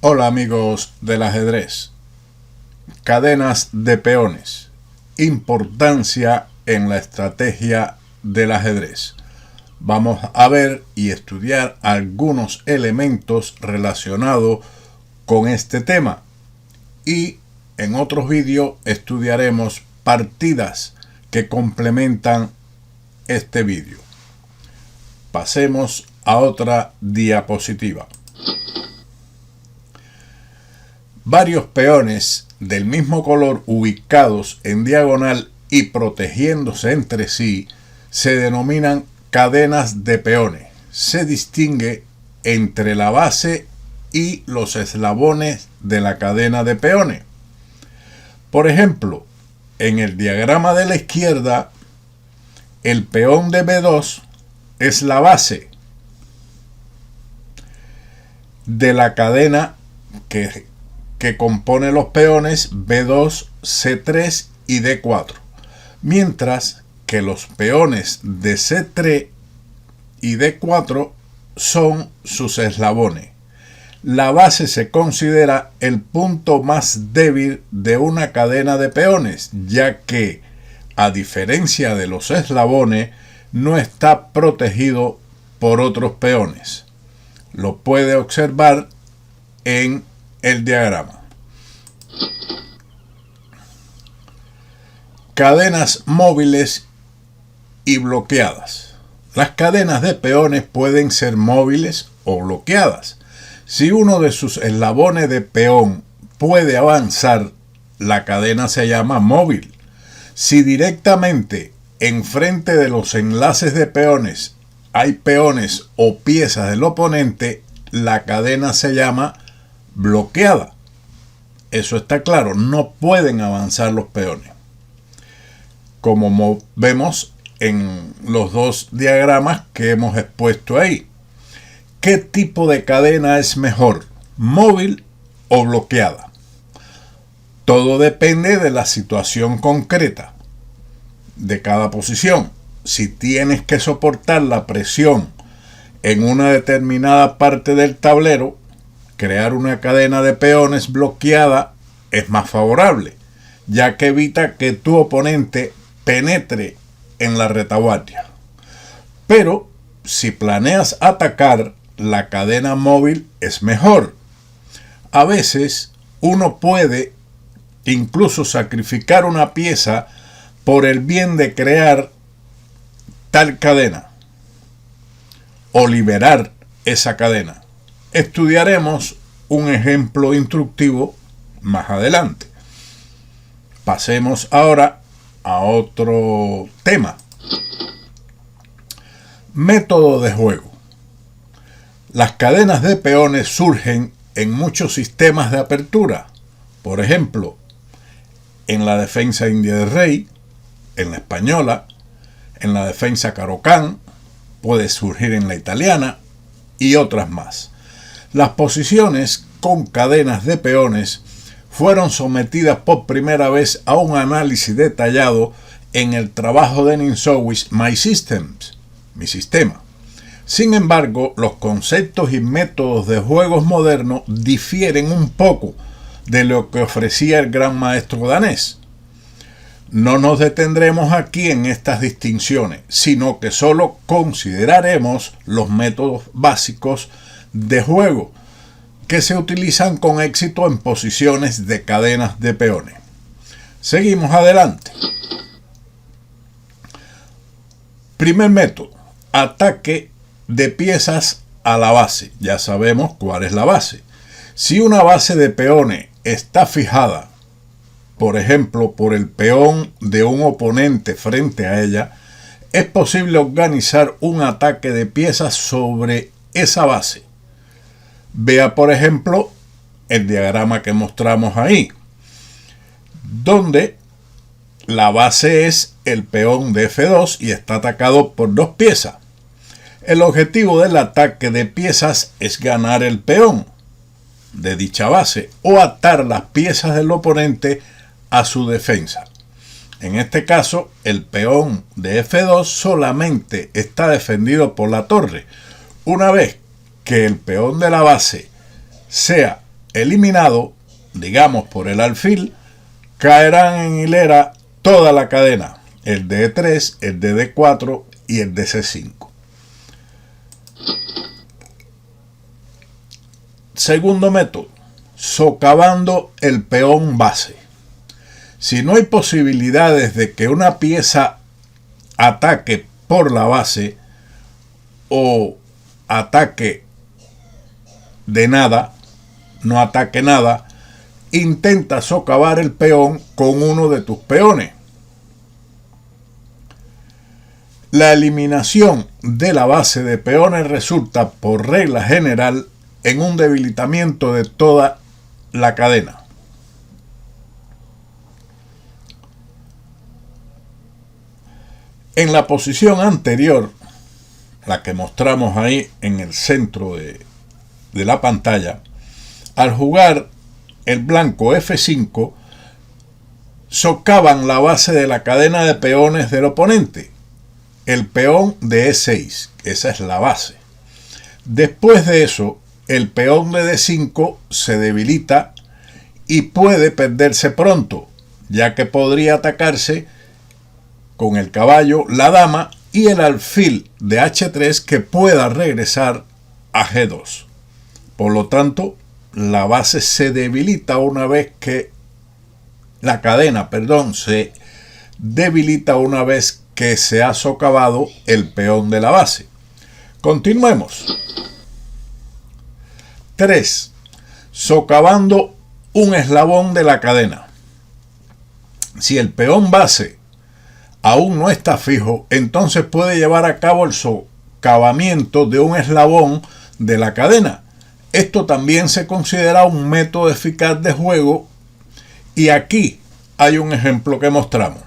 Hola amigos del ajedrez. Cadenas de peones. Importancia en la estrategia del ajedrez. Vamos a ver y estudiar algunos elementos relacionados con este tema. Y en otros vídeos estudiaremos partidas que complementan este vídeo. Pasemos a otra diapositiva. Varios peones del mismo color ubicados en diagonal y protegiéndose entre sí se denominan cadenas de peones. Se distingue entre la base y los eslabones de la cadena de peones. Por ejemplo, en el diagrama de la izquierda, el peón de B2 es la base de la cadena que compone los peones B2, C3 y D4, mientras que los peones de C3 y D4 son sus eslabones. La base se considera el punto más débil de una cadena de peones, ya que, a diferencia de los eslabones, no está protegido por otros peones. Lo puede observar en el diagrama. Cadenas móviles y bloqueadas. Las cadenas de peones pueden ser móviles o bloqueadas. Si uno de sus eslabones de peón puede avanzar, la cadena se llama móvil. Si directamente enfrente de los enlaces de peones hay peones o piezas del oponente, la cadena se llama bloqueada. Eso está claro, no pueden avanzar los peones. Como vemos en los dos diagramas que hemos expuesto ahí. ¿Qué tipo de cadena es mejor? ¿Móvil o bloqueada? Todo depende de la situación concreta de cada posición. Si tienes que soportar la presión en una determinada parte del tablero, crear una cadena de peones bloqueada es más favorable, ya que evita que tu oponente penetre en la retaguardia. Pero si planeas atacar, la cadena móvil es mejor. A veces uno puede incluso sacrificar una pieza por el bien de crear tal cadena o liberar esa cadena. Estudiaremos un ejemplo instructivo más adelante. Pasemos ahora a otro tema. Método de juego. Las cadenas de peones surgen en muchos sistemas de apertura. Por ejemplo, en la defensa india de rey, en la española, en la defensa Caro-Kann, puede surgir en la italiana y otras más. Las posiciones con cadenas de peones fueron sometidas por primera vez a un análisis detallado en el trabajo de Nintzowitz, My Systems, mi sistema. Sin embargo, los conceptos y métodos de juegos modernos difieren un poco de lo que ofrecía el gran maestro danés. No nos detendremos aquí en estas distinciones, sino que solo consideraremos los métodos básicos de juego que se utilizan con éxito en posiciones de cadenas de peones. Seguimos adelante. Primer método, ataque de piezas a la base. Ya sabemos cuál es la base. Si una base de peones está fijada, por ejemplo, por el peón de un oponente frente a ella, es posible organizar un ataque de piezas sobre esa base. Vea, por ejemplo, el diagrama que mostramos ahí, donde la base es el peón de F2 y está atacado por dos piezas. El objetivo del ataque de piezas es ganar el peón de dicha base o atar las piezas del oponente a su defensa. En este caso, el peón de F2 solamente está defendido por la torre. Una vez que el peón de la base sea eliminado, digamos por el alfil, caerán en hilera toda la cadena, el de E3, el de D4 y el de C5. Segundo método, socavando el peón base. Si no hay posibilidades de que una pieza ataque por la base o ataque de nada, no ataque nada, intenta socavar el peón con uno de tus peones. La eliminación de la base de peones resulta, por regla general, en un debilitamiento de toda la cadena. En la posición anterior, la que mostramos ahí en el centro de la pantalla, al jugar el blanco F5, socavan la base de la cadena de peones del oponente, el peón de E6, esa es la base. Después de eso, el peón de D5 se debilita y puede perderse pronto, ya que podría atacarse con el caballo, la dama y el alfil de H3 que pueda regresar a G2. Por lo tanto, la base se debilita una vez que la cadena, se debilita una vez que se ha socavado el peón de la base. Continuemos. 3. Socavando un eslabón de la cadena. Si el peón base aún no está fijo, entonces puede llevar a cabo el socavamiento de un eslabón de la cadena. Esto también se considera un método eficaz de juego y aquí hay un ejemplo que mostramos.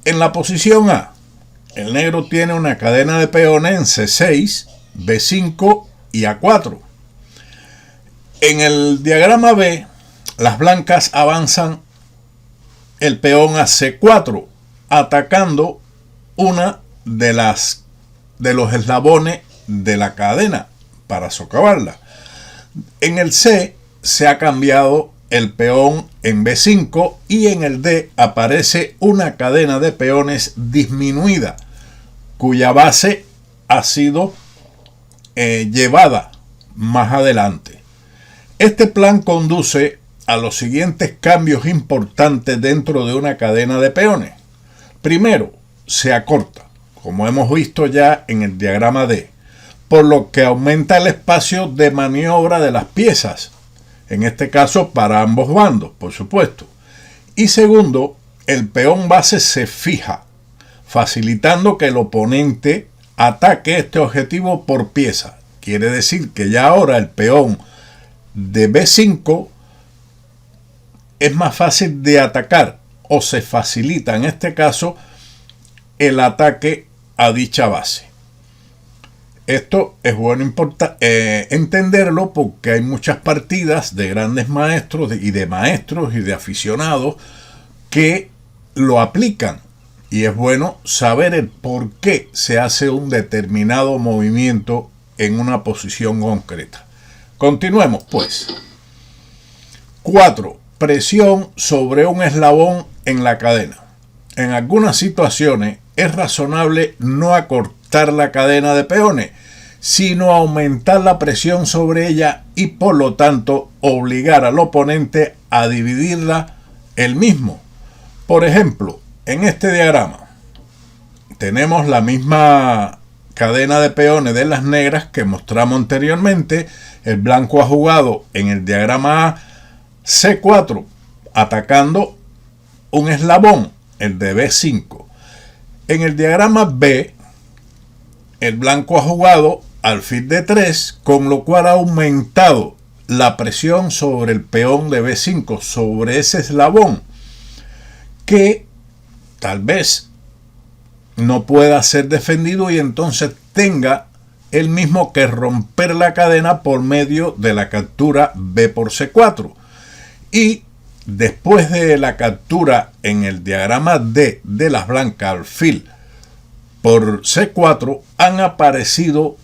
En la posición A, el negro tiene una cadena de peones en C6, B5 y A4. En el diagrama B, las blancas avanzan el peón a C4, atacando una de los eslabones de la cadena para socavarla. En el C se ha cambiado el peón en B5 y en el D aparece una cadena de peones disminuida, cuya base ha sido llevada más adelante. Este plan conduce a los siguientes cambios importantes dentro de una cadena de peones. Primero, se acorta, como hemos visto ya en el diagrama D, por lo que aumenta el espacio de maniobra de las piezas, en este caso para ambos bandos, por supuesto. Y segundo, el peón base se fija, facilitando que el oponente ataque este objetivo por pieza. Quiere decir que ya ahora el peón de B5 es más fácil de atacar o se facilita en este caso el ataque a dicha base. Esto es bueno entenderlo porque hay muchas partidas de grandes maestros y de aficionados que lo aplican y es bueno saber el por qué se hace un determinado movimiento en una posición concreta. Continuemos pues. 4. Presión sobre un eslabón en la cadena. En algunas situaciones es razonable no acortar la cadena de peones, sino aumentar la presión sobre ella y por lo tanto obligar al oponente a dividirla él mismo. Por ejemplo, en este diagrama tenemos la misma cadena de peones de las negras que mostramos anteriormente. El blanco ha jugado en el diagrama A C4 atacando un eslabón, el de B5. En el diagrama B, el blanco ha jugado alfil de 3, con lo cual ha aumentado la presión sobre el peón de B5, sobre ese eslabón, que tal vez no pueda ser defendido y entonces tenga él mismo que romper la cadena por medio de la captura B por C4. Y después de la captura en el diagrama D de las blancas alfil por C4, han aparecido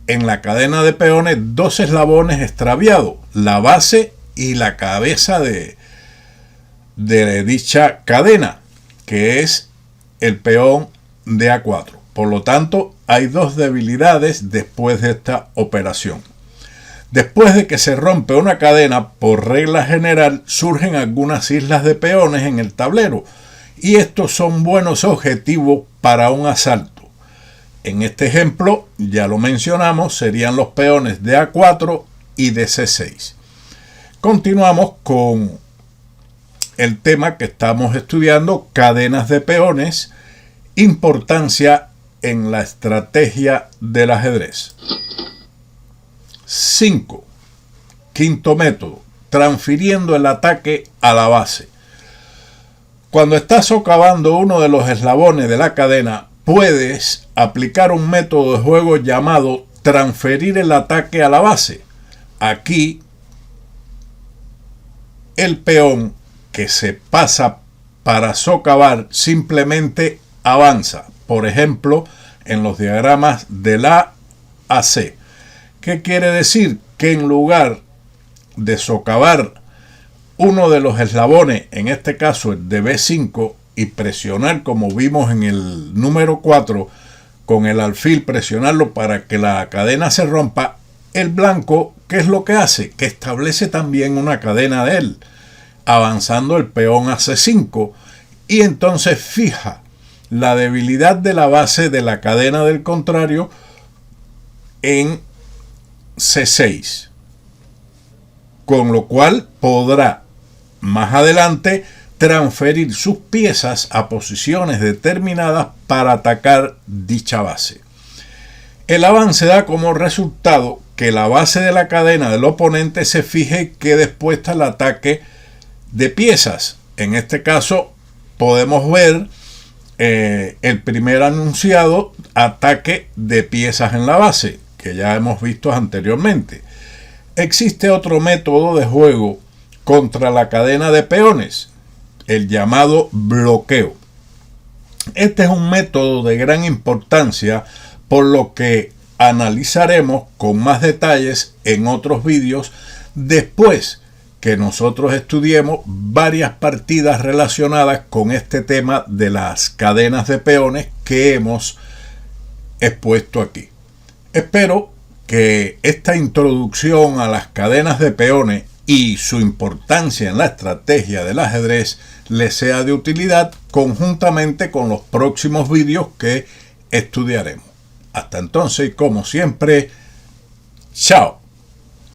en la cadena de peones dos eslabones extraviados, la base y la cabeza de dicha cadena, que es el peón de A4. Por lo tanto, hay dos debilidades después de esta operación. Después de que se rompe una cadena, por regla general, surgen algunas islas de peones en el tablero, y estos son buenos objetivos para un asalto. En este ejemplo, ya lo mencionamos, serían los peones de A4 y de C6. Continuamos con el tema que estamos estudiando, cadenas de peones, importancia en la estrategia del ajedrez. 5. Quinto método, transfiriendo el ataque a la base. Cuando estás socavando uno de los eslabones de la cadena, puedes aplicar un método de juego llamado transferir el ataque a la base. Aquí, el peón que se pasa para socavar simplemente avanza. Por ejemplo, en los diagramas de la A a C. ¿Qué quiere decir? Que en lugar de socavar uno de los eslabones, en este caso el de B5, y presionar, como vimos en el número 4, con el alfil presionarlo para que la cadena se rompa, el blanco, ¿qué es lo que hace? Que establece también una cadena de él, avanzando el peón a C5, y entonces fija la debilidad de la base de la cadena del contrario en C6, con lo cual podrá más adelante transferir sus piezas a posiciones determinadas para atacar dicha base. El avance da como resultado que la base de la cadena del oponente se fije y quede expuesta al ataque de piezas. En este caso podemos ver el primer anunciado, ataque de piezas en la base, que ya hemos visto anteriormente. Existe otro método de juego contra la cadena de peones, el llamado bloqueo. Este es un método de gran importancia, por lo que analizaremos con más detalles en otros vídeos después que nosotros estudiemos varias partidas relacionadas con este tema de las cadenas de peones que hemos expuesto aquí. Espero que esta introducción a las cadenas de peones y su importancia en la estrategia del ajedrez les sea de utilidad conjuntamente con los próximos vídeos que estudiaremos. Hasta entonces, como siempre, chao.